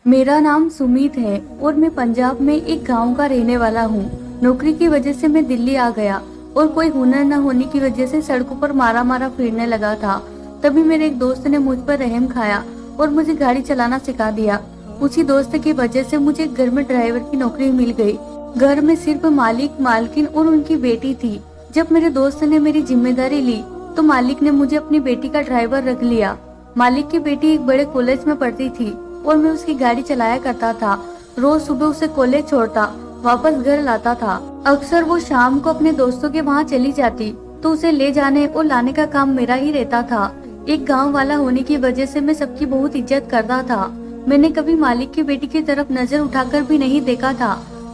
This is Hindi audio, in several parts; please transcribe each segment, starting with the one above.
मेरा नाम सुमीत है और मैं पंजाब में एक गांव का रहने वाला हूँ। नौकरी की वजह से मैं दिल्ली आ गया और कोई हुनर न होने की वजह से सड़कों पर मारा मारा फिरने लगा था। तभी मेरे एक दोस्त ने मुझ पर रहम खाया और मुझे गाड़ी चलाना सिखा दिया। उसी दोस्त की वजह से मुझे घर में ड्राइवर की नौकरी मिल गई। घर में सिर्फ मालिक, मालकिन और उनकी बेटी थी। जब मेरे दोस्त ने मेरी जिम्मेदारी ली तो मालिक ने मुझे अपनी बेटी का ड्राइवर रख लिया। मालिक की बेटी एक बड़े कॉलेज में पढ़ती थी और मैं उसकी गाड़ी चलाया करता था। रोज सुबह उसे कॉलेज छोड़ता, वापस घर लाता था। अक्सर वो शाम को अपने दोस्तों के वहाँ चली जाती तो उसे ले जाने और लाने का काम मेरा ही रहता था। एक गांव वाला होने की वजह से मैं सबकी बहुत इज्जत करता था। मैंने कभी मालिक की बेटी की तरफ नजर उठाकर भी नहीं देखा था।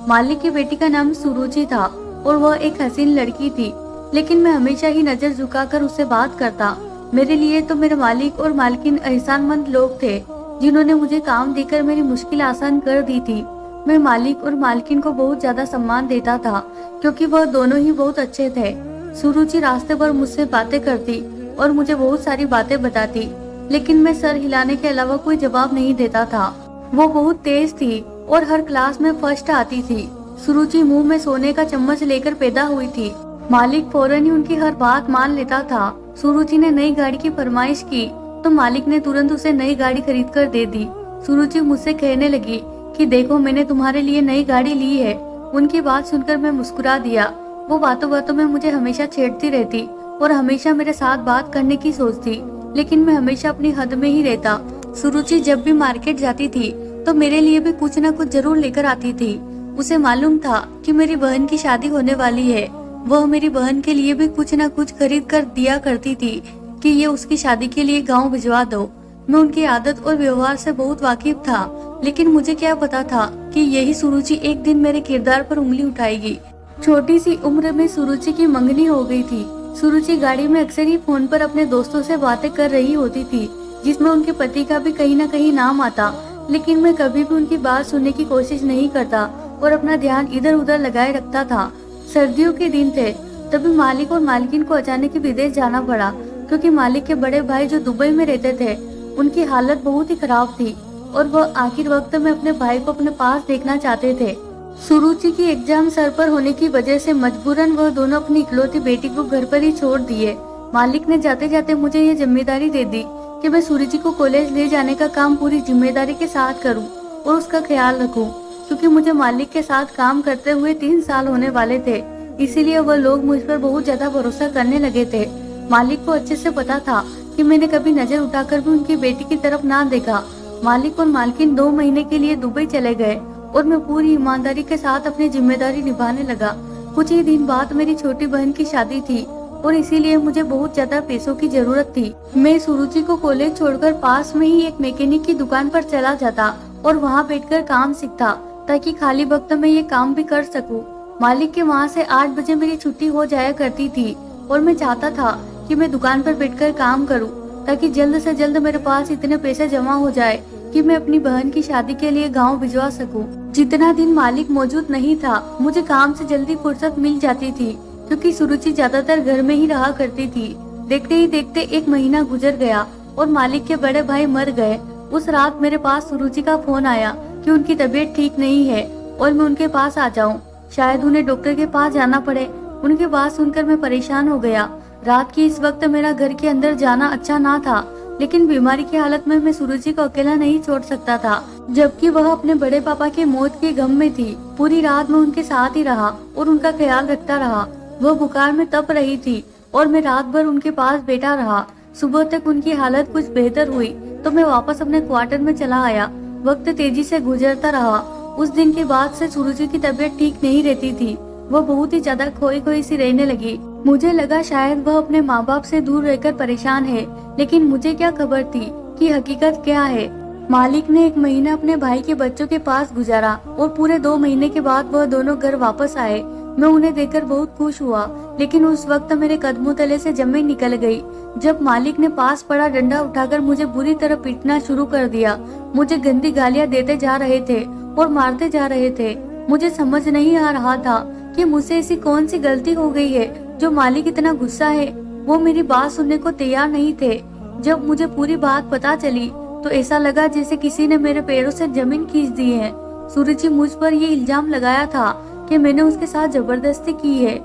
मालिक की बेटी का नाम सुरुचि था और वह एक हसीन लड़की थी, लेकिन मैं हमेशा ही नजर झुकाकर उससे बात करता। मेरे लिए तो मेरे मालिक और मालकिन एहसानमंद लोग थे जिन्होंने मुझे काम देकर मेरी मुश्किल आसान कर दी थी। मैं मालिक और मालकिन को बहुत ज्यादा सम्मान देता था क्योंकि वह दोनों ही बहुत अच्छे थे। सुरुचि रास्ते पर मुझसे बातें करती और मुझे बहुत सारी बातें बताती, लेकिन मैं सर हिलाने के अलावा कोई जवाब नहीं देता था। वो बहुत तेज थी और हर क्लास में फर्स्ट आती थी। सुरुचि मुंह में सोने का चम्मच लेकर पैदा हुई थी। मालिक फौरन ही उनकी हर बात मान लेता था। सुरुचि ने नई गाड़ी की फरमाइश की तो मालिक ने तुरंत उसे नई गाड़ी खरीद कर दे दी। सुरुचि मुझसे कहने लगी कि देखो, मैंने तुम्हारे लिए नई गाड़ी ली है। उनकी बात सुनकर मैं मुस्कुरा दिया। वो बातों बातों में मुझे हमेशा छेड़ती रहती और हमेशा मेरे साथ बात करने की सोचती, लेकिन मैं हमेशा अपनी हद में ही रहता। सुरुचि जब भी मार्केट जाती थी तो मेरे लिए भी कुछ न कुछ जरूर लेकर आती थी। उसे मालूम था कि मेरी बहन की शादी होने वाली है। वह मेरी बहन के लिए भी कुछ न कुछ खरीद कर दिया करती थी कि ये उसकी शादी के लिए गांव भिजवा दो। मैं उनकी आदत और व्यवहार से बहुत वाकिफ था, लेकिन मुझे क्या पता था कि यही सुरुचि एक दिन मेरे किरदार पर उंगली उठाएगी। छोटी सी उम्र में सुरुचि की मंगनी हो गई थी। सुरुचि गाड़ी में अक्सर ही फोन पर अपने दोस्तों से बातें कर रही होती थी, जिसमें उनके पति का भी कहीं न कहीं नाम आता, लेकिन मैं कभी भी उनकी बात सुनने की कोशिश नहीं करता और अपना ध्यान इधर उधर लगाए रखता था। सर्दियों के दिन थे, तभी मालिक और मालकिन को अचानक विदेश जाना पड़ा क्योंकि मालिक के बड़े भाई जो दुबई में रहते थे, उनकी हालत बहुत ही खराब थी और वह आखिर वक्त में अपने भाई को अपने पास देखना चाहते थे। सुरुचि की एग्जाम सर पर होने की वजह से मजबूरन वह दोनों अपनी इकलौती बेटी को घर पर ही छोड़ दिए। मालिक ने जाते जाते मुझे ये जिम्मेदारी दे दी कि मैं सुरुचि को कॉलेज ले जाने का काम पूरी जिम्मेदारी के साथ करूं और उसका ख्याल रखूं, क्योंकि मुझे मालिक के साथ काम करते हुए 3 साल होने वाले थे। इसीलिए वह लोग मुझ पर बहुत ज्यादा भरोसा करने लगे थे। मालिक को अच्छे से पता था कि मैंने कभी नजर उठाकर भी उनकी बेटी की तरफ ना देखा। मालिक और मालकिन 2 महीने के लिए दुबई चले गए और मैं पूरी ईमानदारी के साथ अपनी जिम्मेदारी निभाने लगा। कुछ ही दिन बाद मेरी छोटी बहन की शादी थी और इसीलिए मुझे बहुत ज्यादा पैसों की जरूरत थी। मैं सुरुचि को कॉलेज छोड़कर पास में ही एक मैकेनिक की दुकान पर चला जाता और वहाँ बैठकर काम सीखता ताकि खाली वक्त में ये काम भी कर सकूं। मालिक के वहाँ से 8 बजे मेरी छुट्टी हो जाया करती थी और मैं चाहता था कि मैं दुकान पर बैठकर काम करूं ताकि जल्द से जल्द मेरे पास इतने पैसे जमा हो जाए कि मैं अपनी बहन की शादी के लिए गांव भिजवा सकूं। जितना दिन मालिक मौजूद नहीं था, मुझे काम से जल्दी फुर्सत मिल जाती थी क्योंकि सुरुचि ज्यादातर घर में ही रहा करती थी। देखते ही देखते 1 महीना गुजर गया और मालिक के बड़े भाई मर गए। उस रात मेरे पास सुरुचि का फोन आया कि उनकी तबीयत ठीक नहीं है और मैं उनके पास आ जाऊं। शायद उन्हें डॉक्टर के पास जाना पड़े। उनकी बात सुनकर मैं परेशान हो गया। रात की इस वक्त मेरा घर के अंदर जाना अच्छा ना था, लेकिन बीमारी की हालत में मैं सुरुचि को अकेला नहीं छोड़ सकता था, जबकि वह अपने बड़े पापा के मौत के गम में थी। पूरी रात मैं उनके साथ ही रहा और उनका ख्याल रखता रहा। वह बुखार में तप रही थी और मैं रात भर उनके पास बैठा रहा। सुबह तक उनकी हालत कुछ बेहतर हुई तो मैं वापस अपने क्वार्टर में चला आया। वक्त तेजी से गुजरता रहा। उस दिन के बाद से सुरुचि की तबीयत ठीक नहीं रहती थी। वह बहुत ही ज्यादा खोई खोई सी रहने लगी। मुझे लगा शायद वह अपने माँ बाप से दूर रहकर परेशान है, लेकिन मुझे क्या खबर थी कि हकीकत क्या है। मालिक ने 1 महीना अपने भाई के बच्चों के पास गुजारा और पूरे 2 महीने के बाद वह दोनों घर वापस आए। मैं उन्हें देखकर बहुत खुश हुआ, लेकिन उस वक्त मेरे कदमों तले से जमीन निकल गई जब मालिक ने पास पड़ा डंडा उठाकर मुझे बुरी तरह पीटना शुरू कर दिया। मुझे गंदी गालियां देते जा रहे थे और मारते जा रहे थे। मुझे समझ नहीं आ रहा था कि मुझसे ऐसी कौन सी गलती हो गई है जो मालिक इतना गुस्सा है। वो मेरी बात सुनने को तैयार नहीं थे। जब मुझे पूरी बात पता चली तो ऐसा लगा जैसे किसी ने मेरे पैरों से जमीन खींच दी है। सुरुचि मुझ पर ये इल्जाम लगाया था कि मैंने उसके साथ जबरदस्ती की है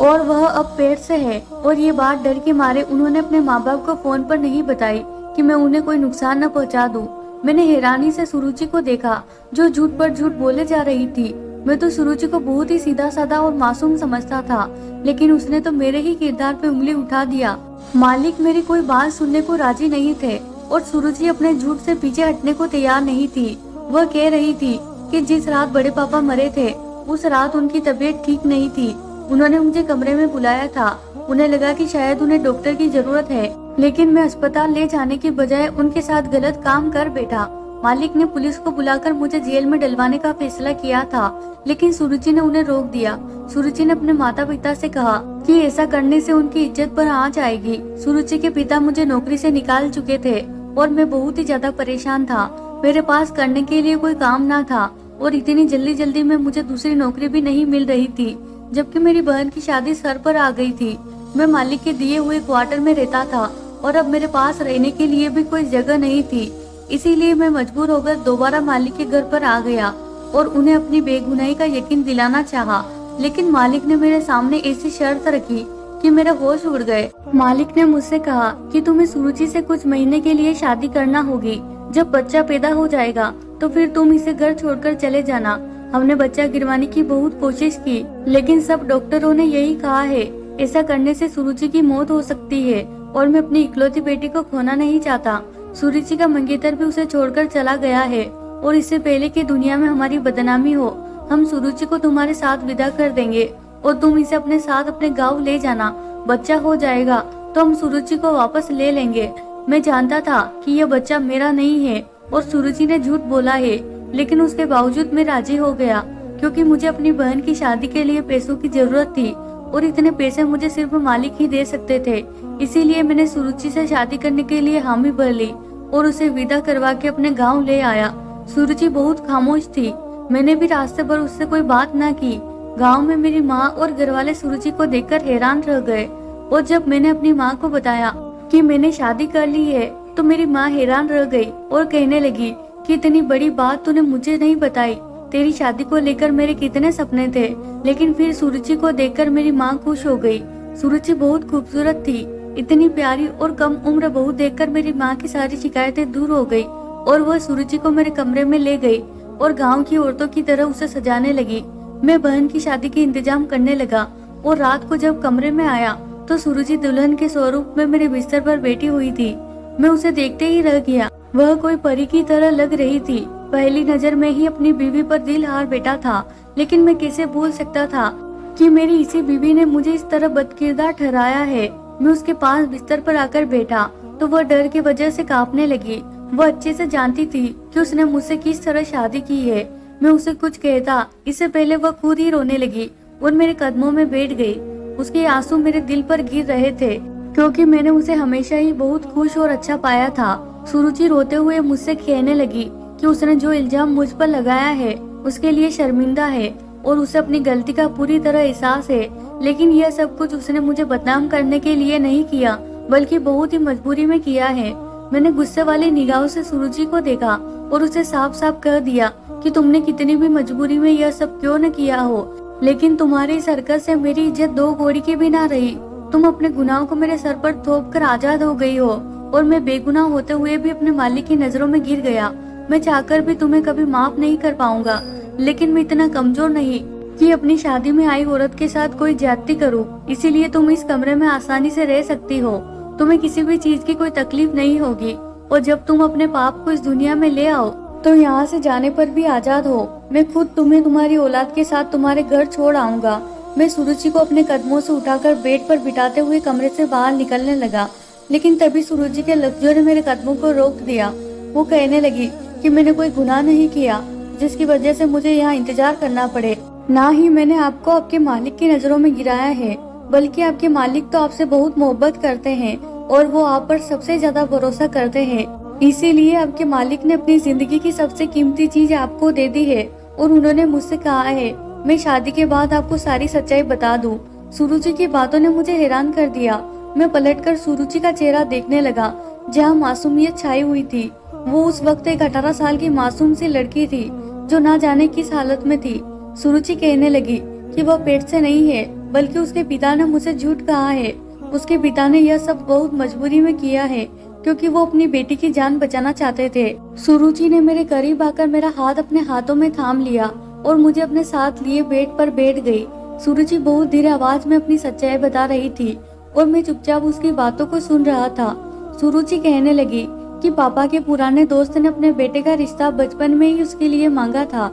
और वह अब पेट से है। और ये बात डर के मारे उन्होंने अपने माँ बाप को फोन पर नहीं बताई कि मैं उन्हें कोई नुकसान न पहुँचा दूं। मैंने हैरानी से सुरुचि को देखा जो झूठ पर झूठ बोले जा रही थी। मैं तो सुरुचि को बहुत ही सीधा साधा और मासूम समझता था, लेकिन उसने तो मेरे ही किरदार पे उंगली उठा दिया। मालिक मेरी कोई बात सुनने को राजी नहीं थे और सुरुचि अपने झूठ से पीछे हटने को तैयार नहीं थी। वह कह रही थी कि जिस रात बड़े पापा मरे थे उस रात उनकी तबीयत ठीक नहीं थी। उन्होंने मुझे कमरे में बुलाया था। उन्हें लगा कि शायद उन्हें डॉक्टर की जरूरत है, लेकिन मैं अस्पताल ले जाने की बजाय उनके साथ गलत काम कर बैठा। मालिक ने पुलिस को बुलाकर मुझे जेल में डलवाने का फैसला किया था, लेकिन सुरुचि ने उन्हें रोक दिया। सुरुचि ने अपने माता पिता से कहा कि ऐसा करने से उनकी इज्जत पर आंच आएगी। सुरुचि के पिता मुझे नौकरी से निकाल चुके थे और मैं बहुत ही ज्यादा परेशान था। मेरे पास करने के लिए कोई काम ना था और इतनी जल्दी जल्दी में मुझे दूसरी नौकरी भी नहीं मिल रही थी, जबकि मेरी बहन की शादी सर पर आ गई थी। मैं मालिक के दिए हुए क्वार्टर में रहता था और अब मेरे पास रहने के लिए भी कोई जगह नहीं थी। इसीलिए मैं मजबूर होकर दोबारा मालिक के घर पर आ गया और उन्हें अपनी बेगुनाही का यकीन दिलाना चाहा। लेकिन मालिक ने मेरे सामने ऐसी शर्त रखी कि मेरे होश उड़ गए। मालिक ने मुझसे कहा कि तुम्हें सुरुचि से कुछ महीने के लिए शादी करना होगी। जब बच्चा पैदा हो जाएगा तो फिर तुम इसे घर छोड़कर चले जाना। हमने बच्चा गिरवाने की बहुत कोशिश की, लेकिन सब डॉक्टरों ने यही कहा है ऐसा करने से सुरुचि की मौत हो सकती है और मैं अपनी इकलौती बेटी को खोना नहीं चाहता। सुरुचि का मंगेतर भी उसे छोड़कर चला गया है और इससे पहले कि दुनिया में हमारी बदनामी हो, हम सुरुचि को तुम्हारे साथ विदा कर देंगे और तुम इसे अपने साथ अपने गांव ले जाना। बच्चा हो जाएगा तो हम सुरुचि को वापस ले लेंगे। मैं जानता था कि यह बच्चा मेरा नहीं है और सुरुचि ने झूठ बोला है, लेकिन उसके बावजूद मैं राजी हो गया क्योंकि मुझे अपनी बहन की शादी के लिए पैसों की जरूरत थी और इतने पैसे मुझे सिर्फ मालिक ही दे सकते थे। इसीलिए मैंने सुरुचि से शादी करने के लिए हामी भर ली और उसे विदा करवा के अपने गांव ले आया। सुरुचि बहुत खामोश थी। मैंने भी रास्ते पर उससे कोई बात ना की। गांव में मेरी माँ और घर वाले सुरुचि को देखकर हैरान रह गए और जब मैंने अपनी माँ को बताया कि मैंने शादी कर ली है तो मेरी माँ हैरान रह गई और कहने लगी कि इतनी बड़ी बात तूने मुझे नहीं बताई। तेरी शादी को लेकर मेरे कितने सपने थे, लेकिन फिर सुरुचि को देखकर मेरी माँ खुश हो गई। सुरुचि बहुत खूबसूरत थी। इतनी प्यारी और कम उम्र बहू देखकर मेरी माँ की सारी शिकायतें दूर हो गई और वह सुरुचि को मेरे कमरे में ले गई और गांव की औरतों की तरह उसे सजाने लगी। मैं बहन की शादी के इंतजाम करने लगा और रात को जब कमरे में आया तो सुरुचि दुल्हन के स्वरूप में मेरे बिस्तर पर बैठी हुई थी। मैं उसे देखते ही रह गया। वह कोई परी की तरह लग रही थी। पहली नजर में ही अपनी बीवी पर दिल हार बैठा था, लेकिन मैं कैसे भूल सकता था कि मेरी इसी बीवी ने मुझे इस तरह बदकिरदार ठहराया है। मैं उसके पास बिस्तर पर आकर बैठा तो वह डर की वजह से कांपने लगी। वह अच्छे से जानती थी कि उसने मुझसे किस तरह शादी की है। मैं उसे कुछ कहता इससे पहले वह खुद ही रोने लगी और मेरे कदमों में बैठ गई। उसके आंसू मेरे दिल पर गिर रहे थे क्योंकि मैंने उसे हमेशा ही बहुत खुश और अच्छा पाया था। सुरुचि रोते हुए मुझसे कहने लगी कि उसने जो इल्जाम मुझ पर लगाया है उसके लिए शर्मिंदा है और उसे अपनी गलती का पूरी तरह एहसास है, लेकिन यह सब कुछ उसने मुझे बदनाम करने के लिए नहीं किया बल्कि बहुत ही मजबूरी में किया है। मैंने गुस्से वाली निगाहों से सुरुचि को देखा और उसे साफ साफ कह दिया कि तुमने कितनी भी मजबूरी में यह सब क्यों न किया हो, लेकिन तुम्हारी इस हरकत से मेरी इज्जत दो कौड़ी की भी ना रही। तुम अपने गुनाहों को मेरे सर पर थोप कर आजाद हो गई हो और मैं बेगुनाह होते हुए भी अपने मालिक की नजरों में गिर गया। मैं चाहकर भी तुम्हें कभी माफ नहीं कर पाऊंगा, लेकिन मैं इतना कमजोर नहीं कि अपनी शादी में आई औरत के साथ कोई ज्यादती करूं। इसीलिए तुम इस कमरे में आसानी से रह सकती हो। तुम्हें किसी भी चीज की कोई तकलीफ नहीं होगी और जब तुम अपने पाप को इस दुनिया में ले आओ तो यहाँ से जाने पर भी आजाद हो। मैं खुद तुम्हें तुम्हारी औलाद के साथ तुम्हारे घर छोड़ आऊंगा। मैं सुरुचि को अपने कदमों से उठाकर बेड पर बिठाते हुए कमरे से बाहर निकलने लगा, लेकिन तभी सुरुचि के लफ्जों ने मेरे कदमों को रोक दिया। वो कहने लगी कि मैंने कोई गुनाह नहीं किया जिसकी वजह से मुझे यहाँ इंतजार करना पड़े। ना ही मैंने आपको आपके मालिक की नजरों में गिराया है, बल्कि आपके मालिक तो आपसे बहुत मोहब्बत करते हैं और वो आप पर सबसे ज्यादा भरोसा करते हैं। इसीलिए आपके मालिक ने अपनी जिंदगी की सबसे कीमती चीज आपको दे दी है और उन्होंने मुझसे कहा है मैं शादी के बाद आपको सारी सच्चाई बता दूं। सुरुचि की बातों ने मुझे हैरान कर दिया। मैं पलटकर सुरुचि का चेहरा देखने लगा जहाँ मासूमियत छाई हुई थी वो उस वक्त एक 18 साल की मासूम सी लड़की थी जो ना जाने किस हालत में थी। सुरुचि कहने लगी कि वह पेट से नहीं है, बल्कि उसके पिता ने मुझे झूठ कहा है। उसके पिता ने यह सब बहुत मजबूरी में किया है, क्योंकि वो अपनी बेटी की जान बचाना चाहते थे। सुरुचि ने मेरे करीब आकर मेरा हाथ अपने हाथों में थाम लिया और मुझे अपने साथ लिए बेड पर बैठ गई। सुरुचि बहुत धीरे आवाज में अपनी सच्चाई बता रही थी और मैं चुपचाप उसकी बातों को सुन रहा था। सुरुचि कहने लगी कि पापा के पुराने दोस्त ने अपने बेटे का रिश्ता बचपन में ही उसके लिए मांगा था।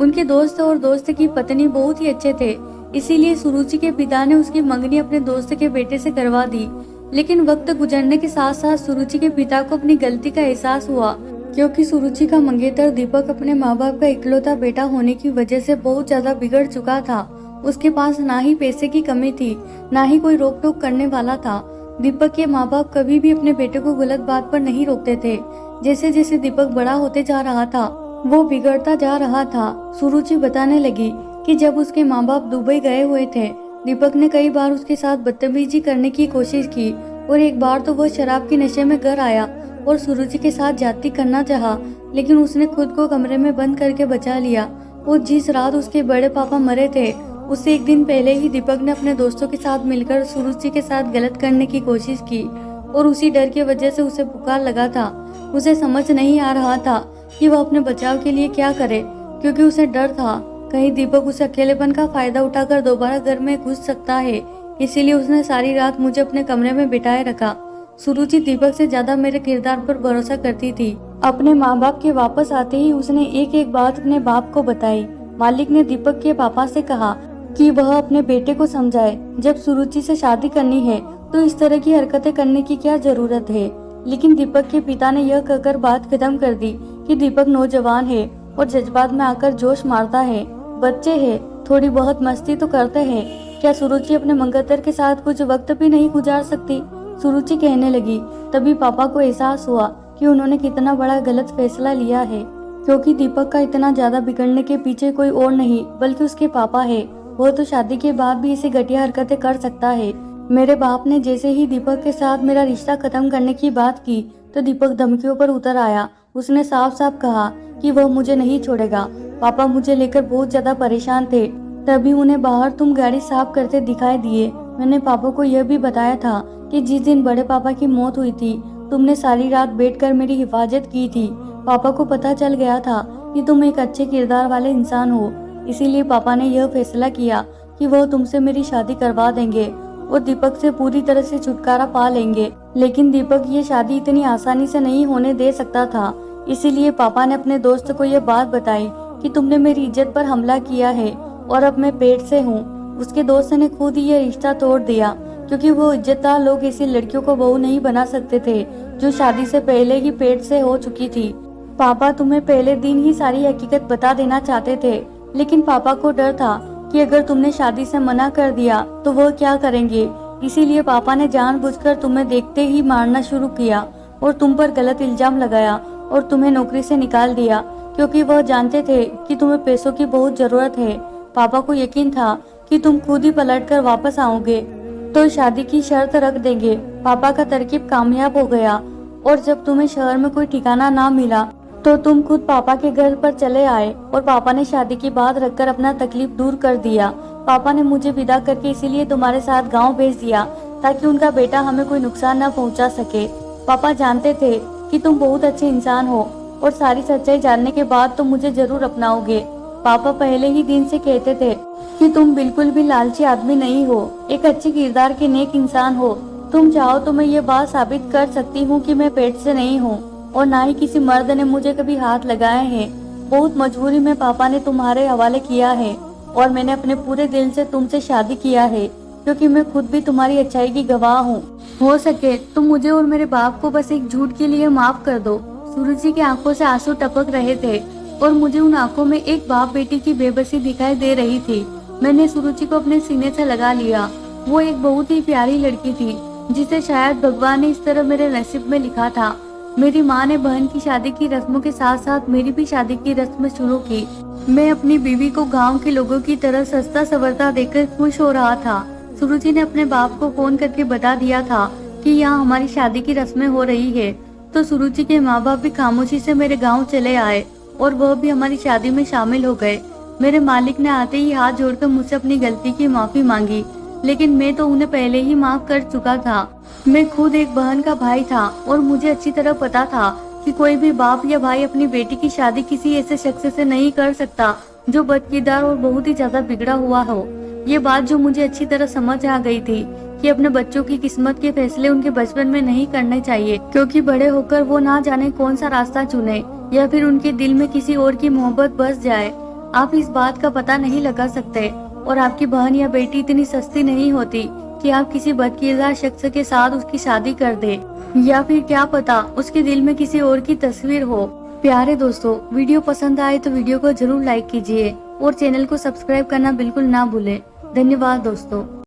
उनके दोस्त और दोस्त की पत्नी बहुत ही अच्छे थे, इसीलिए सुरुचि के पिता ने उसकी मंगनी अपने दोस्त के बेटे से करवा दी। लेकिन वक्त गुजरने के साथ साथ सुरुचि के पिता को अपनी गलती का एहसास हुआ, क्योंकि सुरुचि का मंगेतर दीपक अपने माँ बाप का इकलौता बेटा होने की वजह से बहुत ज्यादा बिगड़ चुका था। उसके पास ना ही पैसे की कमी थी, ना ही कोई रोक टोक करने वाला था। दीपक के माँ बाप कभी भी अपने बेटे को गलत बात पर नहीं रोकते थे। जैसे जैसे दीपक बड़ा होते जा रहा था, वो बिगड़ता जा रहा था। सुरुचि बताने लगी कि जब उसके माँ बाप दुबई गए हुए थे, दीपक ने कई बार उसके साथ बदतमीजी करने की कोशिश की और एक बार तो वह शराब के नशे में घर आया और सुरुचि के साथ जाती करना चाहा, लेकिन उसने खुद को कमरे में बंद करके बचा लिया। और जिस रात उसके बड़े पापा मरे थे, उससे एक दिन पहले ही दीपक ने अपने दोस्तों के साथ मिलकर सुरुचि के साथ गलत करने की कोशिश की और उसी डर की वजह से उसे बुखार लगा था। उसे समझ नहीं आ रहा था कि वह अपने बचाव के लिए क्या करे, क्योंकि उसे डर था कहीं दीपक उस अकेलेपन का फायदा उठाकर दोबारा घर में घुस सकता है। इसीलिए उसने सारी रात मुझे अपने कमरे में बिठाए रखा। सुरुचि दीपक से ज्यादा मेरे किरदार पर भरोसा करती थी। अपने माँ बाप के वापस आते ही उसने एक एक बात अपने बाप को बताई। मालिक ने दीपक के पापा से कहा कि वह अपने बेटे को समझाए, जब सुरुचि से शादी करनी है तो इस तरह की हरकतें करने की क्या जरूरत है। लेकिन दीपक के पिता ने यह कहकर बात खत्म कर दी कि दीपक नौजवान है और जज्बात में आकर जोश मारता है। बच्चे हैं, थोड़ी बहुत मस्ती तो करते हैं। क्या सुरुचि अपने मंगेतर के साथ कुछ वक्त भी नहीं गुजार सकती? सुरुचि कहने लगी। तभी पापा को एहसास हुआ कि उन्होंने कितना बड़ा गलत फैसला लिया है, क्योंकि दीपक का इतना ज्यादा बिगड़ने के पीछे कोई और नहीं बल्कि उसके पापा है। वो तो शादी के बाद भी इसे घटिया हरकतें कर सकता है। मेरे बाप ने जैसे ही दीपक के साथ मेरा रिश्ता खत्म करने की बात की तो दीपक धमकियों पर उतर आया। उसने साफ साफ कहा कि वह मुझे नहीं छोड़ेगा। पापा मुझे लेकर बहुत ज्यादा परेशान थे। तभी उन्हें बाहर तुम गाड़ी साफ करते दिखाई दिए। मैंने पापा को यह भी बताया था कि जिस दिन बड़े पापा की मौत हुई थी, तुमने सारी रात बैठकर मेरी हिफाजत की थी। पापा को पता चल गया था कि तुम एक अच्छे किरदार वाले इंसान हो, इसीलिए पापा ने यह फैसला किया कि वह तुमसे मेरी शादी करवा देंगे और दीपक से पूरी तरह से छुटकारा पा लेंगे। लेकिन दीपक ये शादी इतनी आसानी से नहीं होने दे सकता था, इसीलिए पापा ने अपने दोस्त को यह बात बताई कि तुमने मेरी इज्जत पर हमला किया है और अब मैं पेट से हूँ। उसके दोस्त ने खुद ही यह रिश्ता तोड़ दिया, क्योंकि वो इज्जतदार लोग ऐसी लड़कियों को बहू नहीं बना सकते थे जो शादी से पहले ही पेट से हो चुकी थी। पापा तुम्हें पहले दिन ही सारी हकीकत बता देना चाहते थे, लेकिन पापा को डर था कि अगर तुमने शादी से मना कर दिया तो वह क्या करेंगे। इसीलिए पापा ने जानबूझकर तुम्हें देखते ही मारना शुरू किया और तुम पर गलत इल्जाम लगाया और तुम्हें नौकरी से निकाल दिया, क्योंकि वह जानते थे कि तुम्हें पैसों की बहुत जरूरत है। पापा को यकीन था कि तुम खुद ही पलटकर वापस आओगे तो शादी की शर्त रख देंगे। पापा का तरकीब कामयाब हो गया और जब तुम्हें शहर में कोई ठिकाना ना मिला तो तुम खुद पापा के घर पर चले आए और पापा ने शादी की बात रखकर अपना तकलीफ दूर कर दिया। पापा ने मुझे विदा करके इसीलिए तुम्हारे साथ गांव भेज दिया ताकि उनका बेटा हमें कोई नुकसान न पहुंचा सके। पापा जानते थे कि तुम बहुत अच्छे इंसान हो और सारी सच्चाई जानने के बाद तुम मुझे जरूर अपनाओगे। पापा पहले ही दिन से कहते थे कि तुम बिल्कुल भी लालची आदमी नहीं हो, एक अच्छे किरदार के नेक इंसान हो। तुम चाहो तो मैं ये बात साबित कर सकती हूँ कि मैं पेट से नहीं हूँ और ना ही किसी मर्द ने मुझे कभी हाथ लगाए हैं। बहुत मजबूरी में पापा ने तुम्हारे हवाले किया है और मैंने अपने पूरे दिल से तुमसे शादी किया है, क्योंकि मैं खुद भी तुम्हारी अच्छाई की गवाह हूँ। हो सके तो मुझे और मेरे बाप को बस एक झूठ के लिए माफ कर दो। सुरुचि की आंखों से आंसू टपक रहे थे और मुझे उन आंखों में एक बाप बेटी की बेबसी दिखाई दे रही थी। मैंने सुरुचि को अपने सीने से लगा लिया। वो एक बहुत ही प्यारी लड़की थी जिसे शायद भगवान ने इस तरह मेरे नसीब में लिखा था। मेरी माँ ने बहन की शादी की रस्मों के साथ साथ मेरी भी शादी की रस्म शुरू की। मैं अपनी बीवी को गांव के लोगों की तरह सस्ता सवरता देकर खुश हो रहा था। सुरुचि ने अपने बाप को फोन करके बता दिया था कि यहाँ हमारी शादी की रस्में हो रही है तो सुरुचि के माँ बाप भी खामोशी से मेरे गांव चले आए और वह भी हमारी शादी में शामिल हो गए। मेरे मालिक ने आते ही हाथ जोड़कर मुझसे अपनी गलती की माफी मांगी, लेकिन मैं तो उन्हें पहले ही माफ कर चुका था। मैं खुद एक बहन का भाई था और मुझे अच्छी तरह पता था कि कोई भी बाप या भाई अपनी बेटी की शादी किसी ऐसे शख्स से नहीं कर सकता जो बदकिरदार और बहुत ही ज्यादा बिगड़ा हुआ हो। ये बात जो मुझे अच्छी तरह समझ आ गई थी कि अपने बच्चों की किस्मत के फैसले उनके बचपन में नहीं करने चाहिए, क्योंकि बड़े होकर वो ना जाने कौन सा रास्ता चुने या फिर उनके दिल में किसी और की मोहब्बत बस जाए। आप इस बात का पता नहीं लगा सकते और आपकी बहन या बेटी इतनी सस्ती नहीं होती कि आप किसी बदकिरदार शख्स के साथ उसकी शादी कर दे, या फिर क्या पता उसके दिल में किसी और की तस्वीर हो। प्यारे दोस्तों, वीडियो पसंद आए तो वीडियो को जरूर लाइक कीजिए और चैनल को सब्सक्राइब करना बिल्कुल ना भूलें। धन्यवाद दोस्तों।